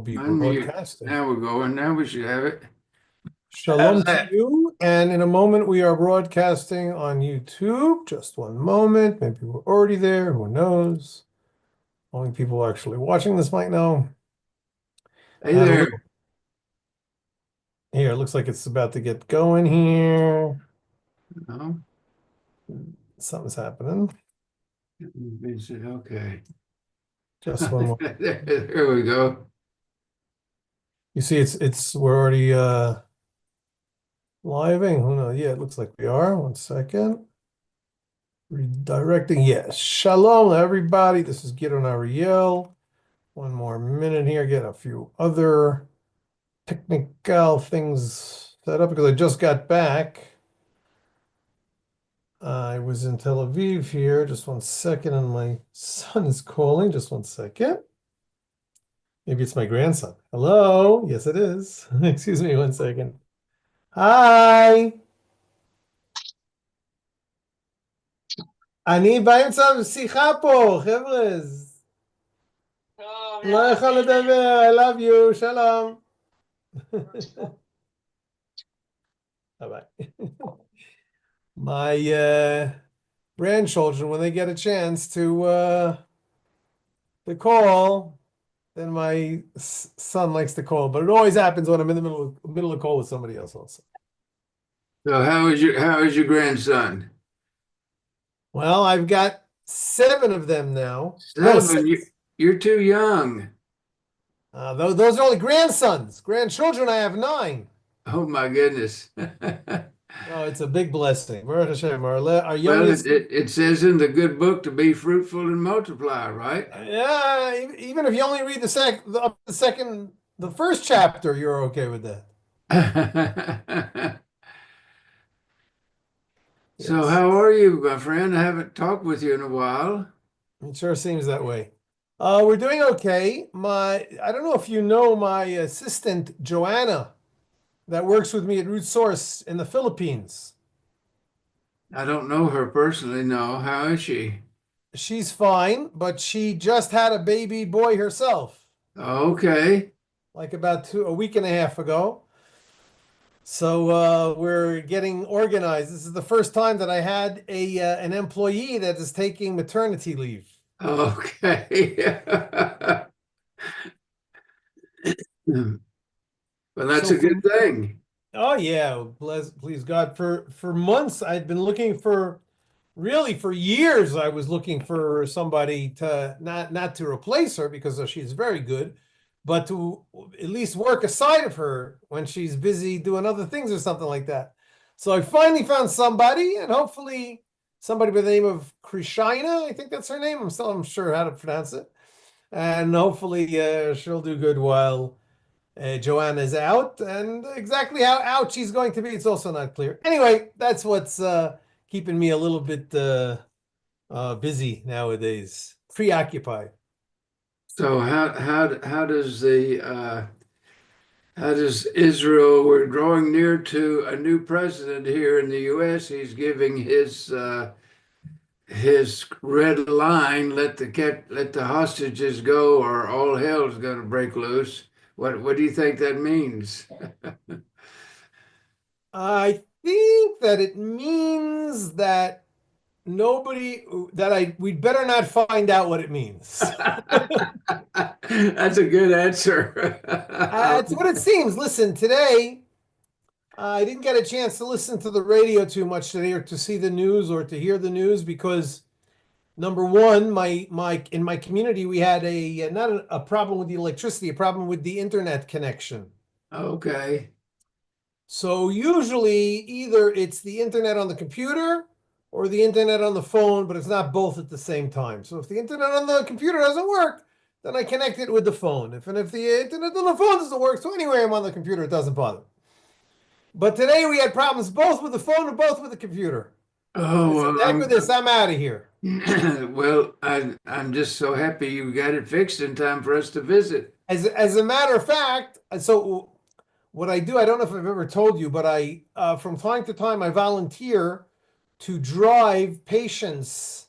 be Unmute. broadcasting. Now we're going. Now we should have it. How's Shalom to that? you. And in a moment, we are broadcasting on YouTube. Just one moment. Maybe we're already there. Who knows? Only people actually watching this might know. Hey And a there. little here, it looks like it's about to get going here. No, Something's happening. Vincent. Okay. Just one more. There we go. You see, it's we're already living. Who knows? Yeah, it looks like we are. One second. Redirecting. Yes. Shalom, everybody. This is Gidon Ariel. One more minute here, get a few other technical things set up because I just got back. I was in Tel Aviv here. Just one second, and my son is calling. Just one second. Maybe it's my grandson. Hello? Yes, it is. Excuse me one second. Hi. אני באמצע שיחה פה, חבר'ה. לא יכול לדבר, I love you, שלום. Bye-bye. My grandchildren, when they get a chance to call, then my son likes to call, but it always happens when I'm in the middle of call with somebody else also. So how is your grandson? Well, I've got 7 of them now. No, 7. 6. You're too young. Those are only grandsons. Grandchildren, I have 9. Oh my goodness. Oh, it's a big blessing. Baruch Hashem. Our Well, it, youngest, it, it says in the good book to be fruitful and multiply, right? yeah, even if you only read the first chapter, you're okay with that. So Yes. how are you, my friend? I haven't talked with you in a while. It sure seems that way. We're doing okay. I don't know if you know my assistant, Joanna, that works with me at Root Source in the Philippines. I don't know her personally, no. How is she? She's fine, but she just had a baby boy herself, Okay. like about a week and a half ago. So we're getting organized. This is the first time that I had an employee that is taking maternity leave. Okay. Well, that's So a for good thing. Oh yeah, please God. For months I'd been looking for, really for years I was looking for somebody to not to replace her because she's very good, but to at least work aside of her when she's busy doing other things or something like that. So I finally found somebody, and hopefully somebody by the name of Krishina, I think that's her name. I'm still unsure how to pronounce it, and hopefully she'll do good while Joanna is out, and exactly how out she's going to be, it's also not clear. Anyway, that's what's keeping me a little bit busy nowadays, preoccupied. So how does Israel? We're drawing near to a new president here in the U.S. He's giving his red line, let the hostages go, or all hell's going to break loose. What do you think that means? I think that it means that nobody that I we'd better not find out what it means. That's a good answer. That's what it seems. Listen, today I didn't get a chance to listen to the radio too much today, or to see the news, or to hear the news, because number one, my in my community we had a not a problem with the electricity, a problem with the internet connection. Okay. So usually either it's the internet on the computer or the internet on the phone, but it's not both at the same time. So if the internet on the computer doesn't work, then I connect it with the phone. If the internet on the phone doesn't work, so anyway I'm on the computer, it doesn't bother. But today we had problems both with the phone and both with the computer. I Oh, said, well, heck with this, I'm out of here. well, I'm just so happy you got it fixed in time for us to visit. As a matter of fact, so what I do, I don't know if I've ever told you, but I from time to time I volunteer to drive patients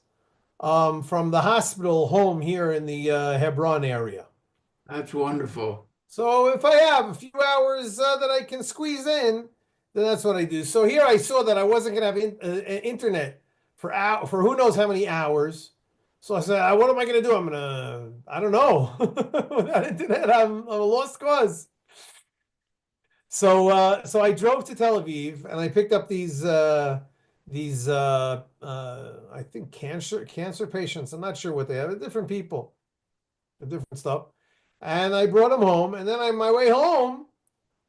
from the hospital home here in the Hebron area. That's wonderful. So if I have a few hours that I can squeeze in, then that's what I do. So here I saw that I wasn't going to have internet for who knows how many hours. So I said, what am I going to do? I don't know. Without internet, I'm a lost cause. So I drove to Tel Aviv and I picked up these I think cancer patients. I'm not sure what they have. They're different people, they're different stuff. And I brought them home. And then on my way home,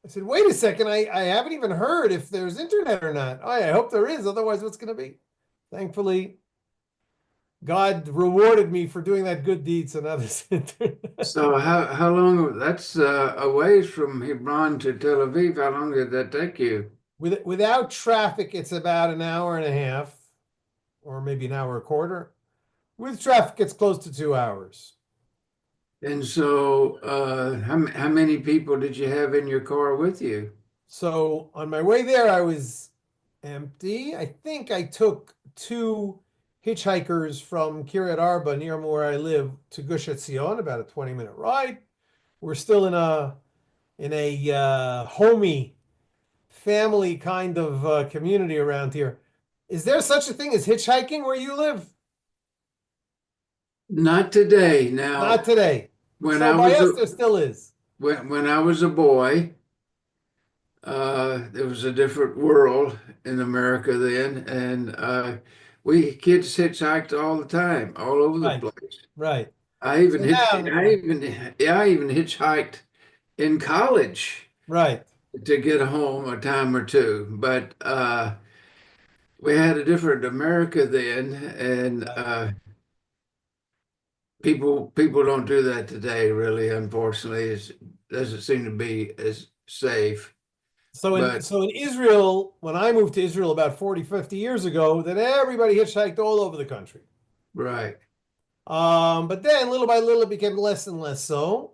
I said, wait a second, I haven't even heard if there's internet or not. Oh, yeah, I hope there is. Otherwise, what's going to be? Thankfully, God rewarded me for doing that good deed. So now there's internet. So how long? That's a ways from Hebron to Tel Aviv. How long did that take you? Without traffic, it's about an hour and a half, or maybe an hour and a quarter. With traffic, it's close to 2 hours. And so, how many people did you have in your car with you? So on my way there, I was empty. I think I took two hitchhikers from Kiryat Arba, near where I live, to Gush Etzion, about a 20-minute ride. We're still in a homey family kind of community around here. Is there such a thing as hitchhiking where you live? Not today. Not Now, today. when So I by was us, a there still is. when I was a boy, it was a different world in America then, and we kids hitchhiked all the time, all over the Right, place. right. I even So hitch, I now, even, yeah, I even hitchhiked in college right. to get home a time or two. But we had a different America then, and Right. people don't do that today, really, unfortunately. It doesn't seem to be as safe. So in But so in Israel, when I moved to Israel about 40, 50 years ago, then everybody hitchhiked all over the country. right. But then little by little it became less and less so.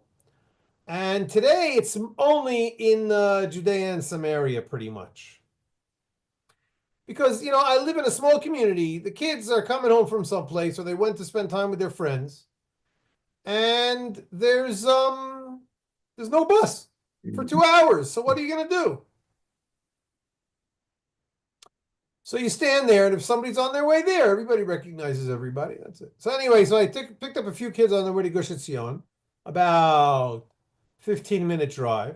And today it's only in Judea and Samaria pretty much. Because I live in a small community. The kids are coming home from someplace or they went to spend time with their friends. And there's no bus for 2 hours. So what are you gonna do? So you stand there, and if somebody's on their way there, everybody recognizes everybody. That's it. So anyway, so I picked up a few kids on their way to Gush Etzion, about 15-minute drive.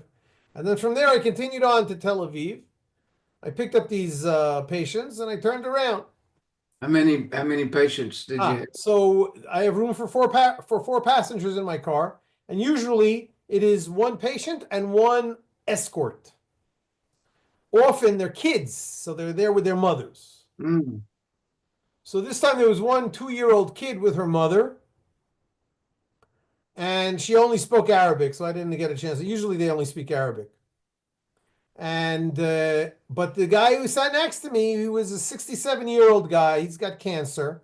And then from there, I continued on to Tel Aviv. I picked up these patients, and I turned around. How many patients did you have? So I have room for four passengers in my car, and usually it is one patient and one escort. Often they're kids, so they're there with their mothers. Mm. So this time there was one 2-year-old kid with her mother, and she only spoke Arabic, so I didn't get a chance. Usually they only speak Arabic. And but the guy who sat next to me, he was a 67-year-old guy. He's got cancer,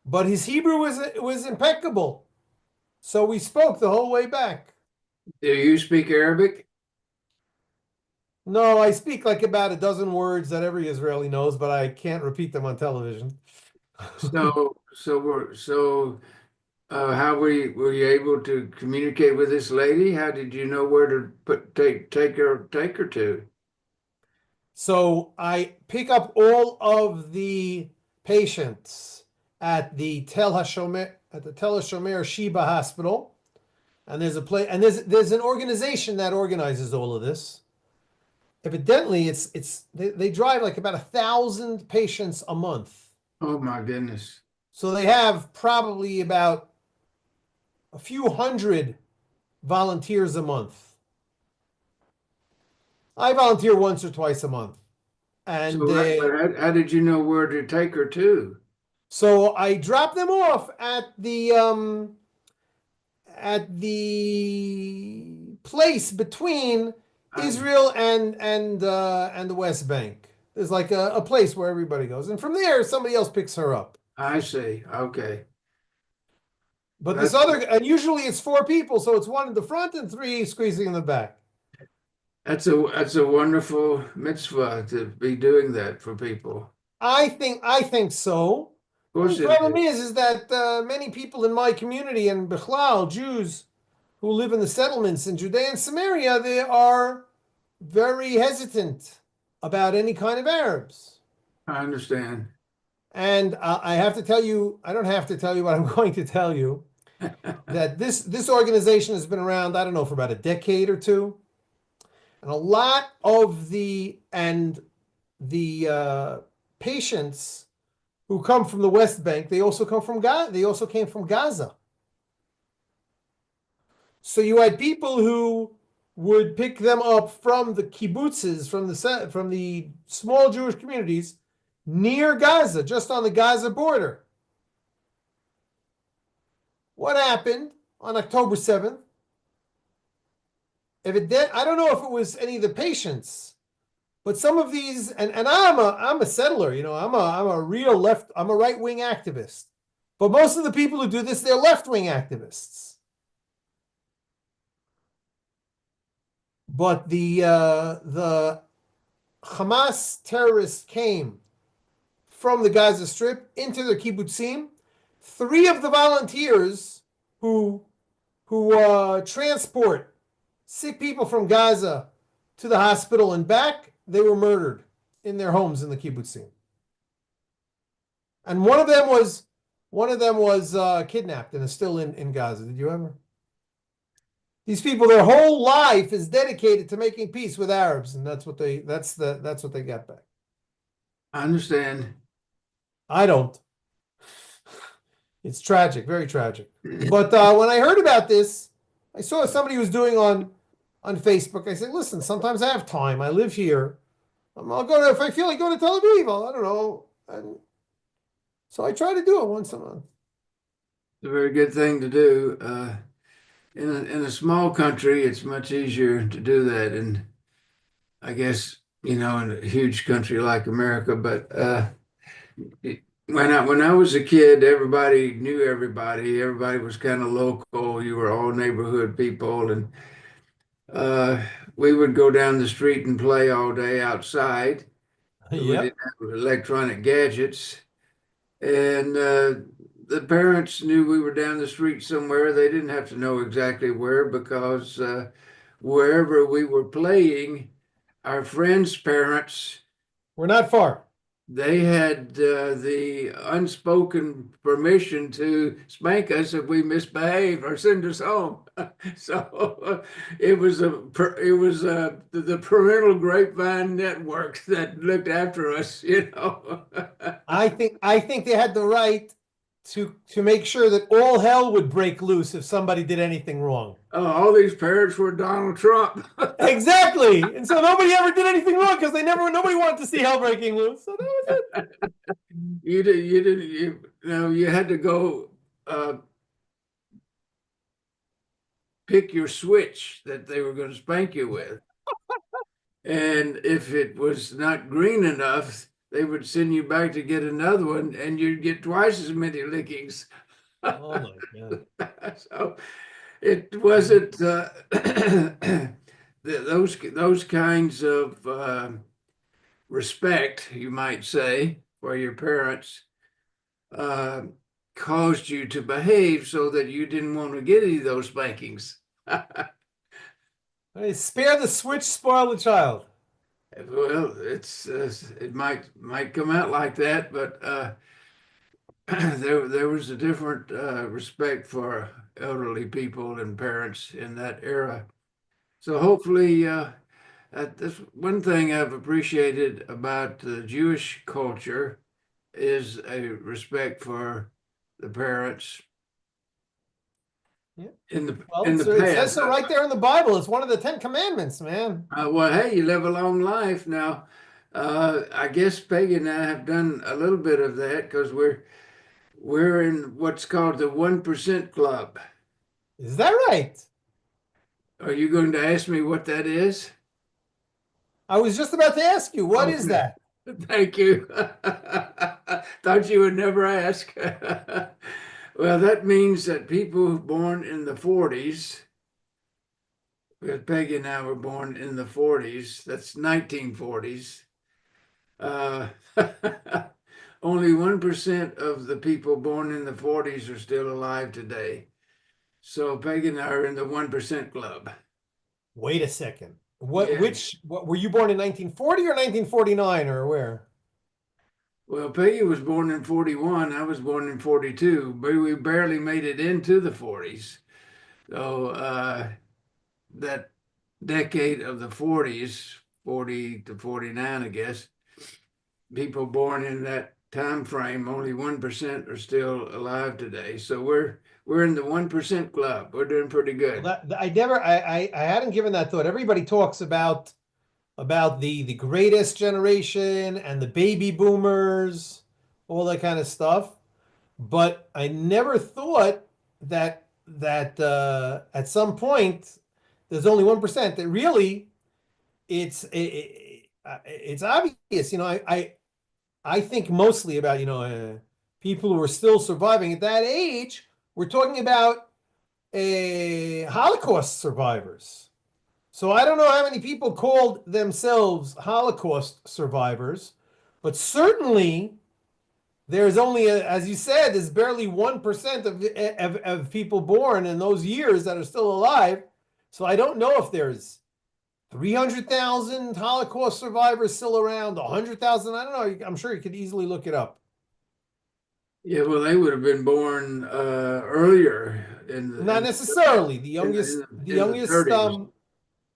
but his Hebrew was impeccable. So we spoke the whole way back. Do you speak Arabic? No, I speak like about a dozen words that every Israeli knows, but I can't repeat them on television. How were you able to communicate with this lady? How did you know where to take her to? So I pick up all of the patients at the Tel HaShomer Sheba Hospital, and there's an organization that organizes all of this. Evidently, they drive like about 1,000 patients a month, Oh my goodness. so they have probably about a few hundred volunteers a month. I volunteer once or twice a month, and But how did you know where to take her to? so I drop them off at the place between I, Israel and the West Bank. There's like a place where everybody goes, and from there somebody else picks her up. I see. Okay. But this That's other, and usually it's four people, so it's one in the front and three squeezing in the back. that's a wonderful mitzvah to be doing that for people. I think so. Of The only course it problem is. is that many people in my community and Bichlal, Jews, who live in the settlements in Judea and Samaria, they are very hesitant about any kind of Arabs. I understand. And I have to tell you, I don't have to tell you what I'm going to tell you, that this organization has been around, I don't know, for about a decade or two. And a lot of the patients who come from the West Bank, they also come from Gaza. They also came from Gaza. So you had people who would pick them up from the kibbutzes, from the small Jewish communities near Gaza, just on the Gaza border. What happened on October 7th? If it did, I don't know if it was any of the patients, but some of these, and I'm a settler, I'm a real I'm a right wing activist. But most of the people who do this, they're left wing activists. But the Hamas terrorists came from the Gaza Strip into the kibbutzim. Three of the volunteers who transport sick people from Gaza to the hospital and back, they were murdered in their homes in the kibbutzim. And one of them was kidnapped and is still in Gaza. Did you ever? These people, their whole life is dedicated to making peace with Arabs, and that's what they got back. I understand. I don't. It's tragic, very tragic. But when I heard about this, I saw somebody was doing on Facebook. I said, "Listen, sometimes I have time. I live here. I'll go to if I feel like going to Tel Aviv. I don't know." And so I try to do it once a month. It's a very good thing to do. In a small country, it's much easier to do that, and I guess in a huge country like America. But when I was a kid, everybody knew everybody. Everybody was kind of local. You were all neighborhood people, and uh, we would go down the street and play all day outside. We didn't Yep. have electronic gadgets, and the parents knew we were down the street somewhere. They didn't have to know exactly where because wherever we were playing, our friends' parents, We're not far. they had the unspoken permission to spank us if we misbehaved or send us home. So it was the parental grapevine network that looked after us. I think they had the right to make sure that all hell would break loose if somebody did anything wrong. Oh, all these parents were Donald Trump. Exactly. And so nobody ever did anything wrong because nobody wanted to see hell breaking loose. So that was it. You had to go uh, pick your switch that they were going to spank you with. And if it was not green enough, they would send you back to get another one, and you'd get twice as many lickings. Oh my God. So it wasn't those kinds of respect, you might say, for your parents uh, caused you to behave so that you didn't want to get any of those spankings. Hey, spare the switch, spoil the child. Well, it might come out like that, but there was a different respect for elderly people and parents in that era. So hopefully, that's one thing I've appreciated about the Jewish culture is a respect for the parents Yeah. in the Well, in the it says past. so right there in the Bible. It's one of the Ten Commandments, man. Well, hey, you live a long life now. I guess Peggy and I have done a little bit of that because we're in what's called the 1% club. Is that right? Are you going to ask me what that is? I was just about to ask you, what is Okay. that? Thank you. Thought you would never ask. Well, that means that people born in the 40s, because Peggy and I were born in the 40s, that's 1940s. Uh, only 1% of the people born in the 40s are still alive today. So Peggy and I are in the 1% club. Wait a second. Yeah. What were you born in 1940 or 1949 or where? Well, Peggy was born in 41. I was born in 42, but we barely made it into the 40s. So that decade of the 40s, 40 to 49, I guess, people born in that time frame, only 1% are still alive today. So we're in the 1% club. We're doing pretty Well, good. I never I hadn't given that thought. Everybody talks about the greatest generation and the baby boomers, all that kind of stuff. But I never thought that at some point there's only 1%. That really it's obvious. I think mostly about people who are still surviving at that age. We're talking about Holocaust survivors. So I don't know how many people called themselves Holocaust survivors, but certainly there's only, as you said, there's barely 1% of people born in those years that are still alive. So I don't know if there's 300,000 Holocaust survivors still around, 100,000. I don't know. I'm sure you could easily look it up. Yeah, well, they would have been born earlier Not necessarily. The in youngest, the the youngest, 30s.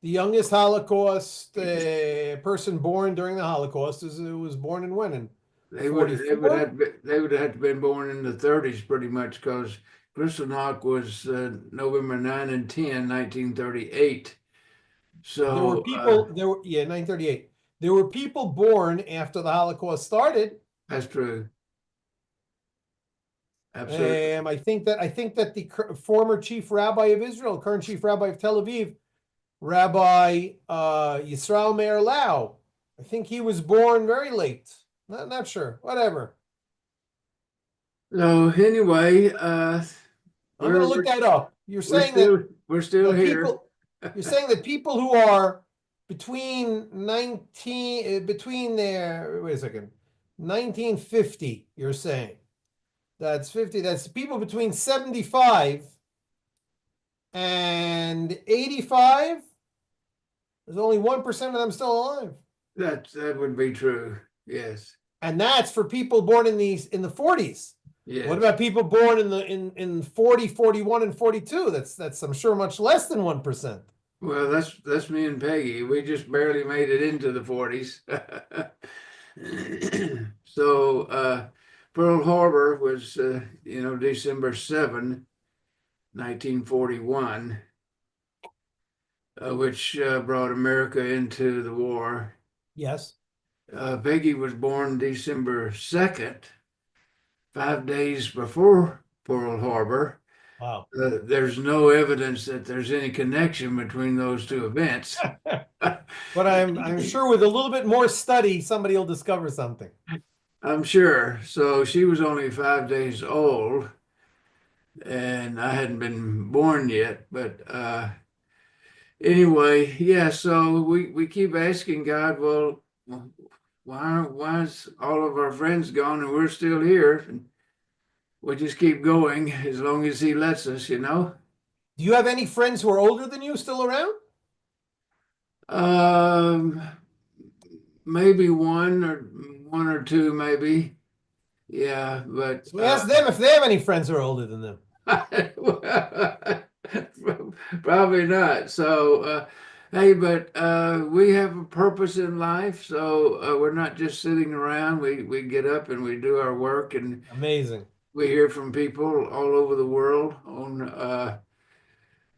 the youngest Holocaust person born during the Holocaust was born in when? In They 44? would have had to been born in the 30s pretty much because Kristallnacht was November 9 and 10, 1938. There were So people, there were, yeah, 938. There were people born after the Holocaust started. that's true. Absolutely. I think that the former chief rabbi of Israel, current chief rabbi of Tel Aviv, Rabbi Yisrael Meir Lau, I think he was born very late. Not sure. Whatever. So anyway, I'm going we're to look we're that up. we're still That here. people, you're saying that people who are between there, wait a second, 1950, you're saying. That's 50. That's people between 75 and 85. There's only 1% of them still alive. That would be true. Yes. And that's for people born in the 40s. What Yes. about people born in 40, 41, and 42? That's I'm sure much less than 1%. Well, that's me and Peggy. We just barely made it into the 40s. So Pearl Harbor was December 7, 1941, which brought America into the war. Yes. Peggy was born December 2nd, 5 days before Pearl Harbor. Wow. There's no evidence that there's any connection between those two events. But I'm sure with a little bit more study, somebody will discover something. I'm sure. So she was only 5 days old, and I hadn't been born yet. But anyway, yeah. So we keep asking God, well, why is all of our friends gone and we're still here? And we just keep going as long as He lets us. Do you have any friends who are older than you still around? Um, maybe one or two, maybe. Yeah, but So ask them if they have any friends who are older than them. probably not. So, hey, but we have a purpose in life, so we're not just sitting around. We get up and we do our work, and Amazing. we hear from people all over the world on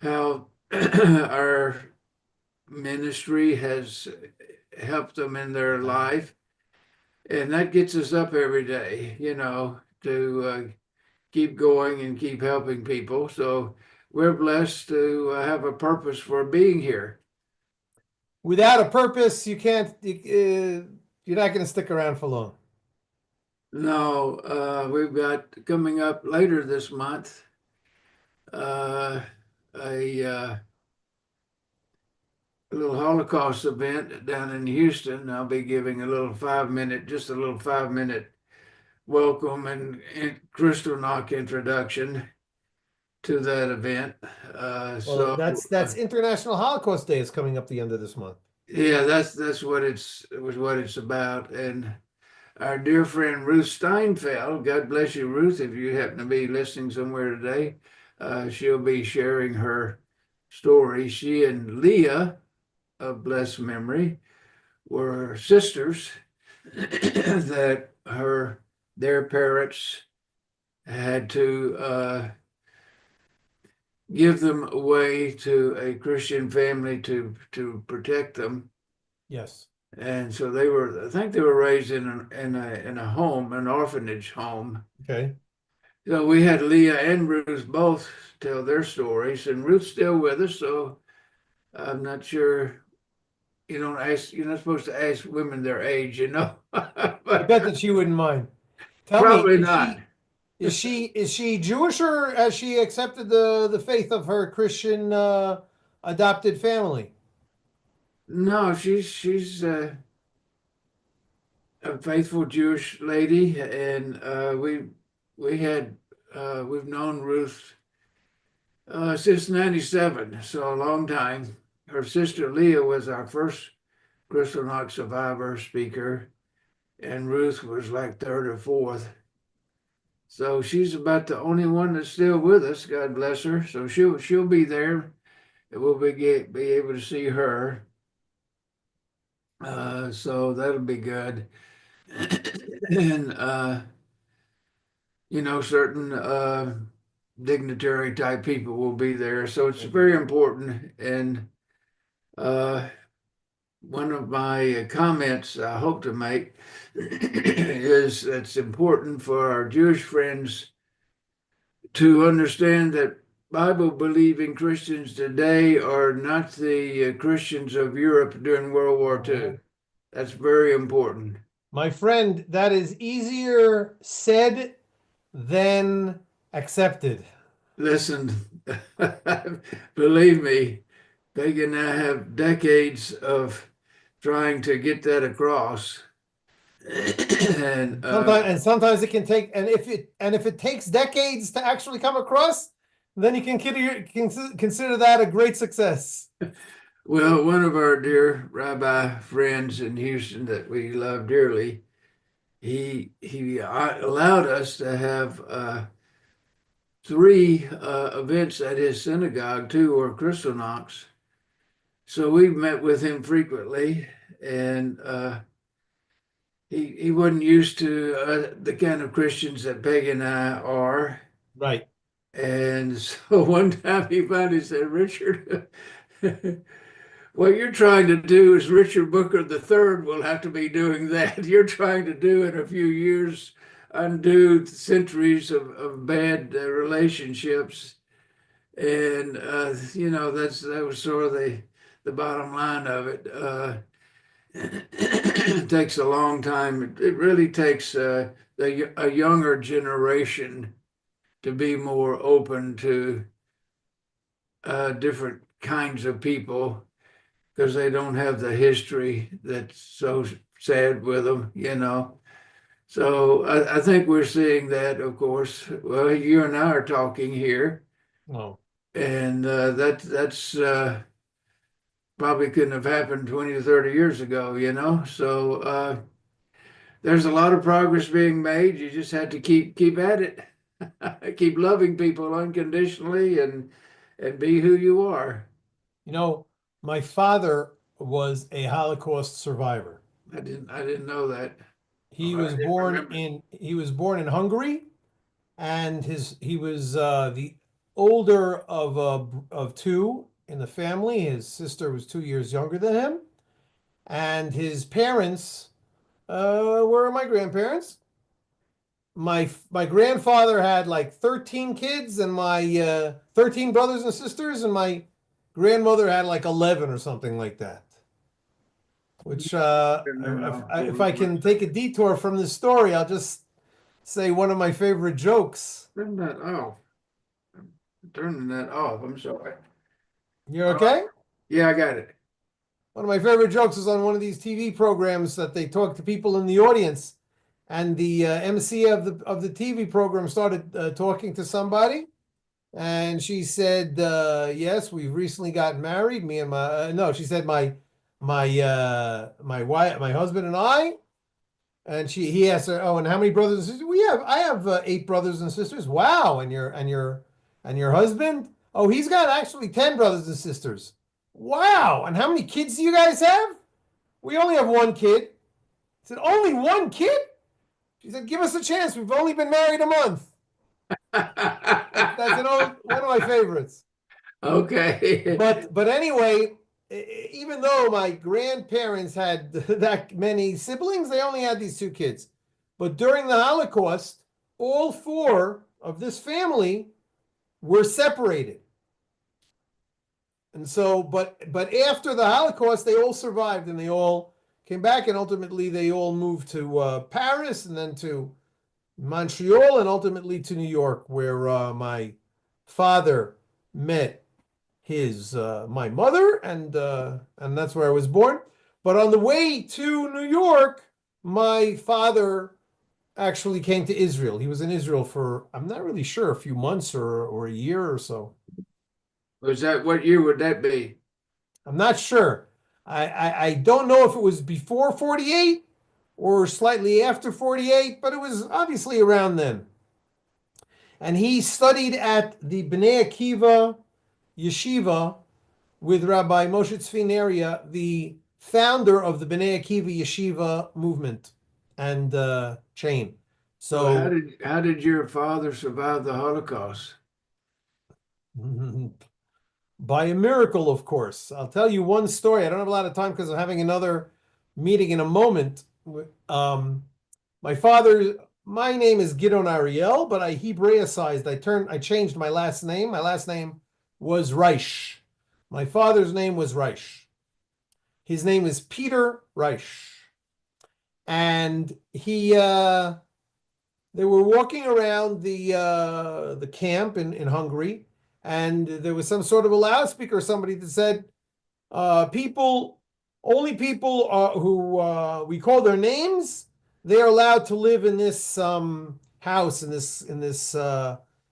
how our ministry has helped them in their life, and that gets us up every day, to keep going and keep helping people. So we're blessed to have a purpose for being here. Without a purpose, you can't. You're not going to stick around for long. No, we've got coming up later this month uh, a little Holocaust event down in Houston. I'll be giving just a little 5 minute welcome and Kristallnacht introduction. to that event. Well, So that's International Holocaust Day is coming up the end of this month. yeah, that's what it was what it's about. And our dear friend Ruth Steinfeld, God bless you, Ruth, if you happen to be listening somewhere today, she'll be sharing her story. She and Leah of blessed memory were sisters that their parents had to give them away to a Christian family to protect them. Yes. And so they were, I think they were raised in a home, an orphanage home. Okay. So we had Leah and Ruth both tell their stories, and Ruth's still with us, so I'm not sure. You're not supposed to ask women their age, I bet but that she wouldn't mind. Tell me, probably not. is she Jewish, or has she accepted the faith of her Christian adopted family? No, she's a faithful Jewish lady, and we've known Ruth since '97, so a long time. Her sister Leah was our first Crystal Knox survivor speaker, and Ruth was like third or fourth. So she's about the only one that's still with us. God bless her. So she'll be there. And we'll be able to see her. So that'll be good. And certain dignitary type people will be there. So it's very important. And uh, one of my comments I hope to make is it's important for our Jewish friends to understand that Bible believing Christians today are not the Christians of Europe during World War II. That's very important. My friend, that is easier said than accepted. Listen, believe me, Peg and I have decades of trying to get that across. And Sometimes it can take, and if it takes decades to actually come across, then you can consider that a great success. well, one of our dear rabbi friends in Houston that we love dearly, he allowed us to have three events at his synagogue. Two were Kristallnachts. So we met with him frequently, and he wasn't used to the kind of Christians that Peg and I are. Right. And so one time he finally said, Richard, what you're trying to do is Richard Booker the third will have to be doing that. You're trying to do in a few years undo centuries of bad relationships. And that was sort of the bottom line of it. It takes a long time. It really takes a younger generation to be more open to different kinds of people because they don't have the history that's so sad with them. So I think we're seeing that, of course. Well, you and I are talking here, Oh, and that's probably couldn't have happened 20 to 30 years ago. So there's a lot of progress being made. You just have to keep at it, keep loving people unconditionally, and be who you are. you know, my father was a Holocaust survivor. I didn't know that. He I was didn't born remember. in Hungary, and he was the older of two in the family. His sister was 2 years younger than him, and his parents were my grandparents. My grandfather had like 13 kids, and my 13 brothers and sisters, and my grandmother had like 11 or something like that. Which No, if I can take a detour from this story, I'll just say one of my favorite jokes. turn that off. I'm turning that off. I'm sorry. You All right. okay? Yeah, I got it. One of my favorite jokes is on one of these TV programs that they talk to people in the audience, and the MC of the TV program started talking to somebody, And she said, "Yes, we've recently gotten married. Me and my no," she said, my wife, my husband and I." And he asked her, "Oh, and how many brothers and sisters?" "We have I have 8 brothers and sisters." "Wow, and your husband?" "Oh, he's got actually 10 brothers and sisters." "Wow, and how many kids do you guys have?" "We only have one kid." I said, "Only one kid?" She said, "Give us a chance. We've only been married a month." That's one of my favorites. Okay. But anyway, even though my grandparents had that many siblings, they only had these 2 kids. But during the Holocaust, all 4 of this family were separated. And so, but after the Holocaust, they all survived and they all came back, and ultimately they all moved to Paris and then to Montreal and ultimately to New York, where my father met his my mother, and that's where I was born. But on the way to New York, my father actually came to Israel. He was in Israel for, I'm not really sure, a few months or a year or so. Was that what year would that be? I'm not sure. I don't know if it was before 48 or slightly after 48, but it was obviously around then. And he studied at the Bnei Akiva yeshiva with Rabbi Moshe Tzvi, the founder of the Bnei Akiva yeshiva movement and chain. So So how did your father survive the Holocaust? by a miracle, of course. I'll tell you one story. I don't have a lot of time because I'm having another meeting in a moment. Um, my father, my name is Gidon Ariel, but I Hebraicized. I changed my last name. My last name was Reich. My father's name was Reich. His name is Peter Reich. And they were walking around the camp in Hungary, and there was some sort of a loudspeaker, somebody that said, people, only people who we call their names, they are allowed to live in this house, in this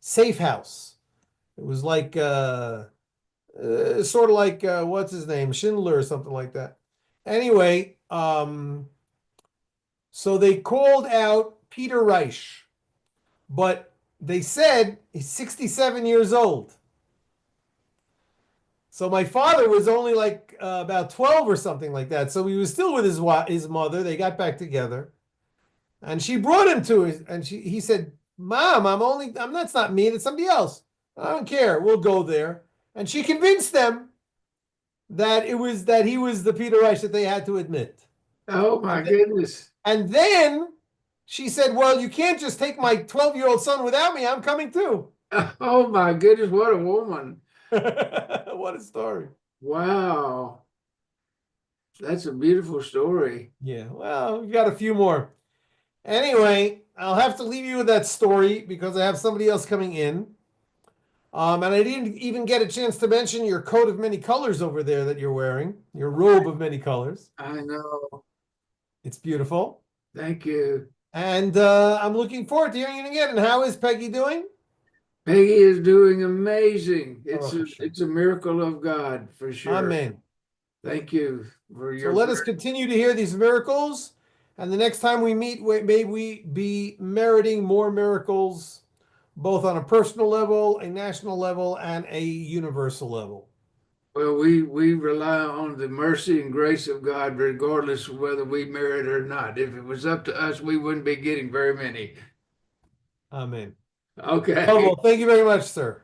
safe house. It was like sort of like what's his name, Schindler or something like that. Anyway, so they called out Peter Reich, but they said he's 67 years old. So my father was only like about 12 or something like that. So he was still with his mother. They got back together, and she brought him to his, and he said, "Mom, that's not me. That's somebody else. I don't care. We'll go there." And she convinced them that he was the Peter Reich that they had to admit. Oh my And, goodness. and then she said, "Well, you can't just take my 12-year-old son without me. I'm coming too." Oh my goodness, what a woman. What a story. Wow. That's a beautiful story. Yeah, well, we've got a few more. Anyway, I'll have to leave you with that story because I have somebody else coming in. And I didn't even get a chance to mention your coat of many colors over there that you're wearing, your robe of many colors. I know. It's beautiful. Thank you. And I'm looking forward to hearing it again. And how is Peggy doing? Peggy is doing amazing. Baruch Hashem. It's a miracle of God for sure. Amen. Thank you for So your let us prayer. continue to hear these miracles. And the next time we meet, may we be meriting more miracles, both on a personal level, a national level, and a universal level. Well, we rely on the mercy and grace of God, regardless of whether we merit it or not. If it was up to us, we wouldn't be getting very many. Amen. Oh, Okay. well, thank you very much, sir.